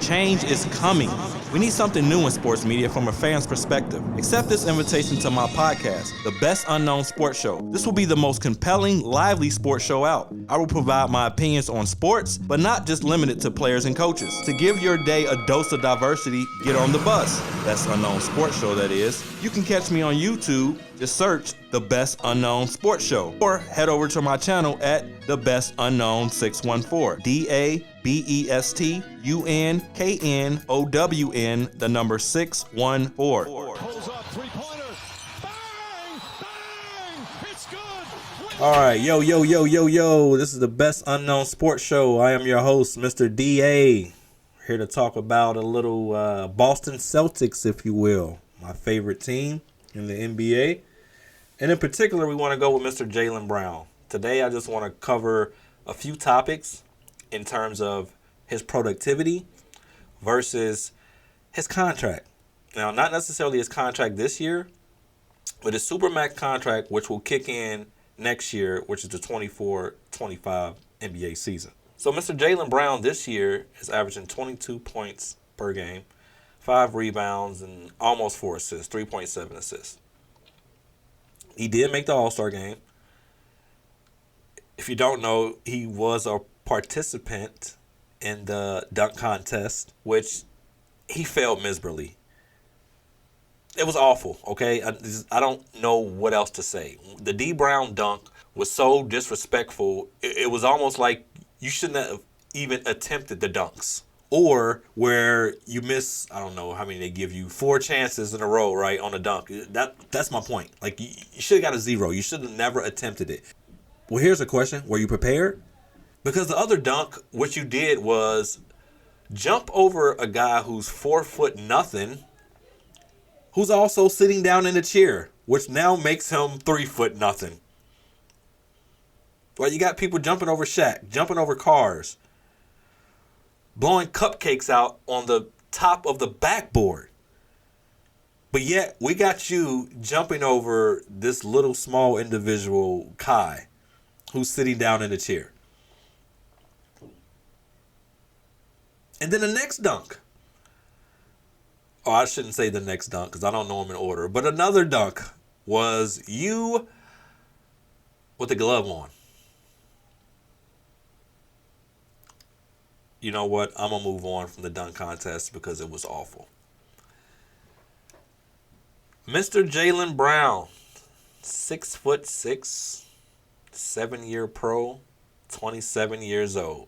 change is coming. We need something new in sports media from a fan's perspective. Accept this invitation to my podcast, The Best Unknown Sports Show. This will be the most compelling, lively sports show out. I will provide my opinions on sports, but not just limited to players and coaches. To give your day a dose of diversity, get on the bus. Best Unknown Sports Show, that is. You can catch me on YouTube. Just search The Best Unknown Sports Show. Or head over to my channel at The Best Unknown 614. DABESTUNKNOWN, the number 614. Pulls up, three-pointer. Bang! Bang! It's good. All right, yo. This is The Best Unknown Sports Show. I am your host, Mr. DA. Here to talk about a little Boston Celtics, if you will. My favorite team in the NBA. And in particular, we want to go with Mr. Jaylen Brown. Today, I just want to cover a few topics in terms of his productivity versus his contract. Now, not necessarily his contract this year, but his Supermax contract, which will kick in next year, which is the 24-25 NBA season. So Mr. Jaylen Brown this year is averaging 22 points per game, 5 rebounds, and almost 4 assists, 3.7 assists. He did make the All-Star game. If you don't know, he was a participant in the dunk contest, which he failed miserably. It was awful, okay? I don't know what else to say. The D. Brown dunk was so disrespectful, it was almost like you shouldn't have even attempted the dunks. Or where you miss, I don't know how many they give you, 4 chances in a row, right, on a dunk. That's my point. Like, you should have got a 0. You should have never attempted it. Well, here's a question. Were you prepared? Because the other dunk, what you did was jump over a guy who's 4'0", who's also sitting down in a chair, which now makes him 3'0". Well, you got people jumping over Shaq, jumping over cars, blowing cupcakes out on the top of the backboard. But yet, we got you jumping over this little small individual, Kai, who's sitting down in a chair. And then the next dunk. Oh, I shouldn't say the next dunk because I don't know them in order. But another dunk was you with the glove on. You know what? I'm going to move on from the dunk contest because it was awful. Mr. Jaylen Brown, 6'6", 7-year pro, 27 years old.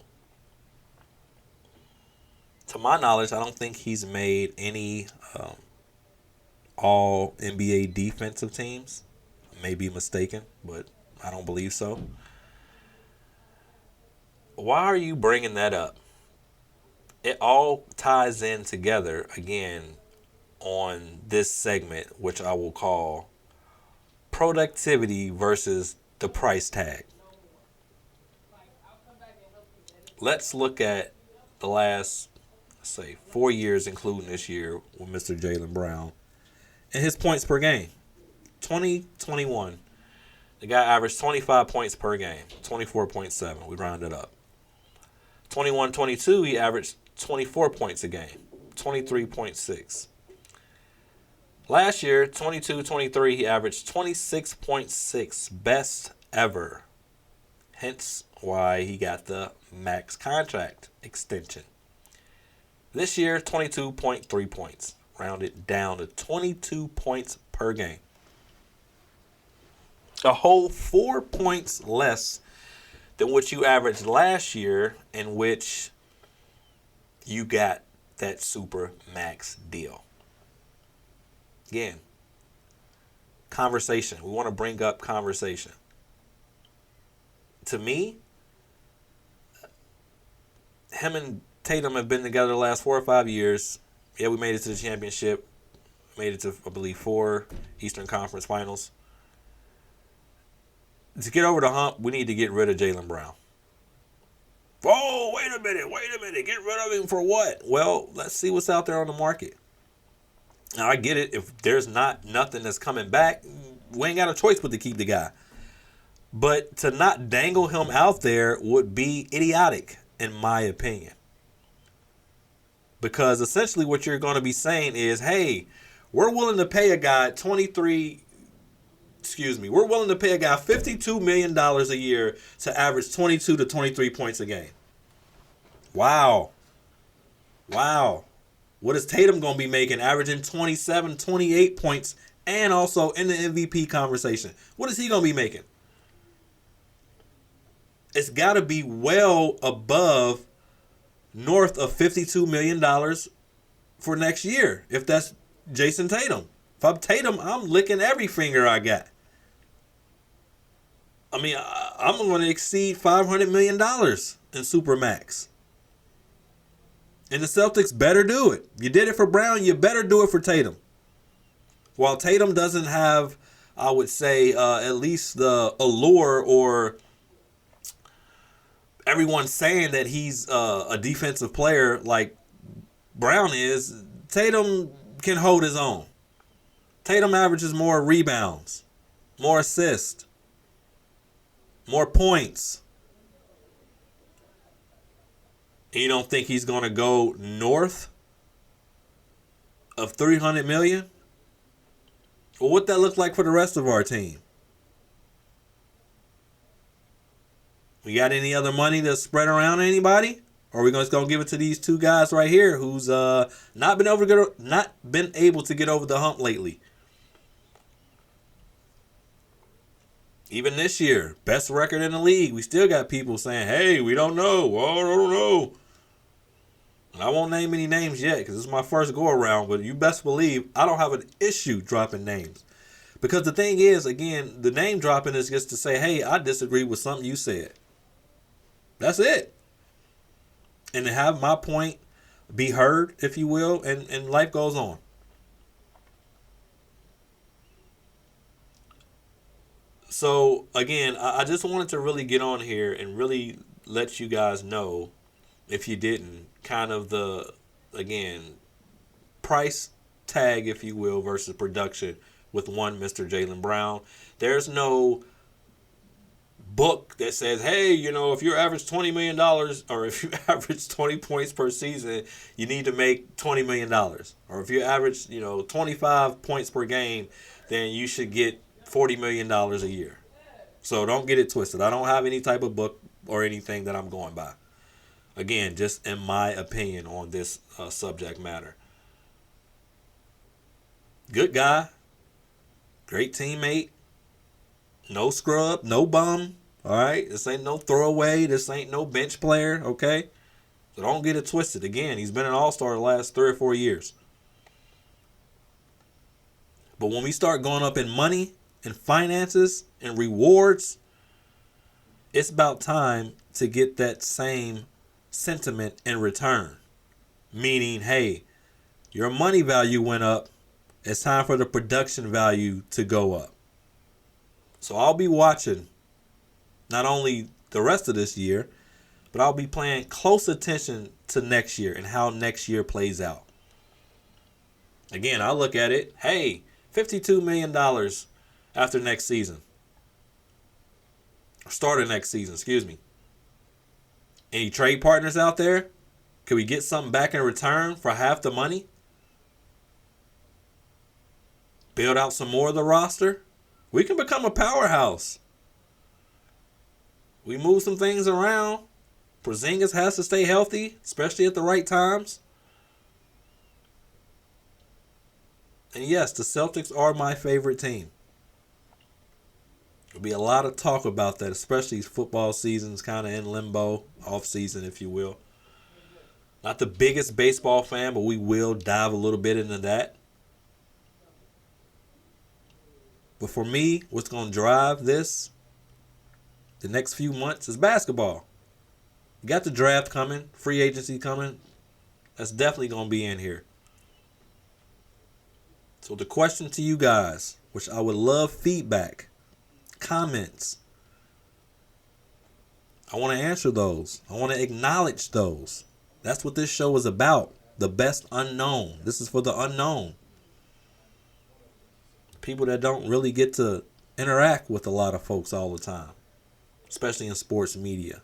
To my knowledge, I don't think he's made any all NBA defensive teams. I may be mistaken, but I don't believe so. Why are you bringing that up? It all ties in together again on this segment, which I will call productivity versus the price tag. Let's look at the last, say, 4 years, including this year with Mr. Jaylen Brown, and his points per game. 2021, the guy averaged 25 points per game, 24.7. We rounded up. 21-22, he averaged 24 points a game, 23.6. Last year, 22-23, he averaged 26.6, best ever. Hence why he got the max contract extension. This year, 22.3 points, rounded down to 22 points per game. A whole 4 points less than what you averaged last year, in which you got that super max deal. Again, conversation. We want to bring up conversation. To me, him and Tatum have been together the last 4 or 5 years. Yeah, we made it to the championship. Made it to, I believe, 4 Eastern Conference Finals. To get over the hump, we need to get rid of Jaylen Brown. Oh, wait a minute. Get rid of him for what? Well, let's see what's out there on the market. Now, I get it. If there's nothing that's coming back, we ain't got a choice but to keep the guy. But to not dangle him out there would be idiotic, in my opinion. Because essentially what you're going to be saying is, hey, we're willing to pay a guy we're willing to pay a guy $52 million a year to average 22 to 23 points a game. Wow. What is Tatum going to be making? Averaging 27, 28 points and also in the MVP conversation. What is he going to be making? It's got to be well above north of $52 million for next year. If that's Jason Tatum. If I'm Tatum, I'm licking every finger I got. I mean, I'm going to exceed $500 million in Supermax. And the Celtics better do it. You did it for Brown, you better do it for Tatum. While Tatum doesn't have, I would say, at least the allure or everyone saying that he's a defensive player like Brown is, Tatum can hold his own. Tatum averages more rebounds, more assists, more points. And you don't think he's going to go north of $300 million? Well, what that look like for the rest of our team? We got any other money to spread around to anybody? Or are we just going to give it to these two guys right here who's not been able to get over the hump lately? Even this year, best record in the league, we still got people saying, hey, we don't know. Oh, I don't know. And I won't name any names yet because this is my first go-around, but you best believe I don't have an issue dropping names. Because the thing is, again, the name dropping is just to say, hey, I disagree with something you said. That's it. And to have my point be heard, if you will, and life goes on. So, again, I just wanted to really get on here and really let you guys know, if you didn't, kind of the, again, price tag, if you will, versus production with one Mr. Jaylen Brown. There's no book that says, hey, if you average $20 million or if you average 20 points per season, you need to make $20 million. Or if you average, 25 points per game, then you should get $40 million a year. So don't get it twisted. I don't have any type of book or anything that I'm going by. Again, just in my opinion on this subject matter. Good guy. Great teammate. No scrub. No bum. All right? This ain't no throwaway. This ain't no bench player. Okay? So don't get it twisted. Again, he's been an all-star the last 3 or 4 years. But when we start going up in money and finances and rewards, it's about time to get that same sentiment in return. Meaning, hey, your money value went up. It's time for the production value to go up. So I'll be watching not only the rest of this year, but I'll be paying close attention to next year and how next year plays out. Again, I look at it, hey, $52 million after next season. Starting next season, excuse me. Any trade partners out there? Could we get something back in return for half the money? Build out some more of the roster? We can become a powerhouse. We move some things around. Porzingis has to stay healthy, especially at the right times. And yes, the Celtics are my favorite team. There'll be a lot of talk about that, especially as football season's kind of in limbo, off season, if you will. Not the biggest baseball fan, but we will dive a little bit into that. But for me, what's going to drive this the next few months is basketball. You got the draft coming, free agency coming. That's definitely going to be in here. So the question to you guys, which I would love feedback, comments. I want to answer those. I want to acknowledge those. That's what this show is about. The best unknown. This is for the unknown. People that don't really get to interact with a lot of folks all the time, especially in sports media.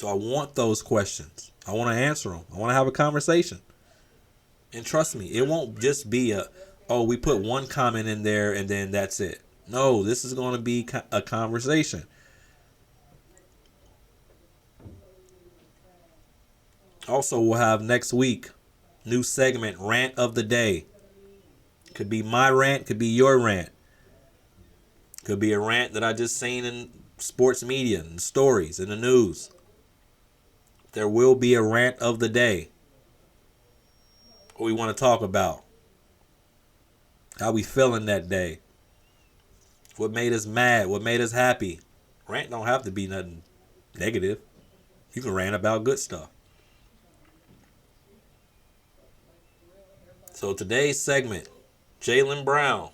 So I want those questions. I want to answer them. I want to have a conversation. And trust me, it won't just be we put one comment in there and then that's it. No, this is going to be a conversation. Also, we'll have next week, new segment, Rant of the Day. Could be my rant, could be your rant. Could be a rant that I just seen in sports media and stories in the news. There will be a rant of the day. What we want to talk about. How we feeling that day. What made us mad, what made us happy. Rant don't have to be nothing negative. You can rant about good stuff. So today's segment, Jaylen Brown.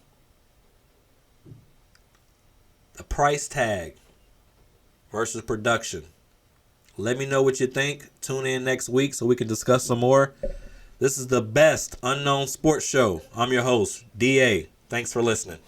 The price tag versus production. Let me know what you think. Tune in next week so we can discuss some more. This is the best unknown sports show. I'm your host, DA. Thanks for listening.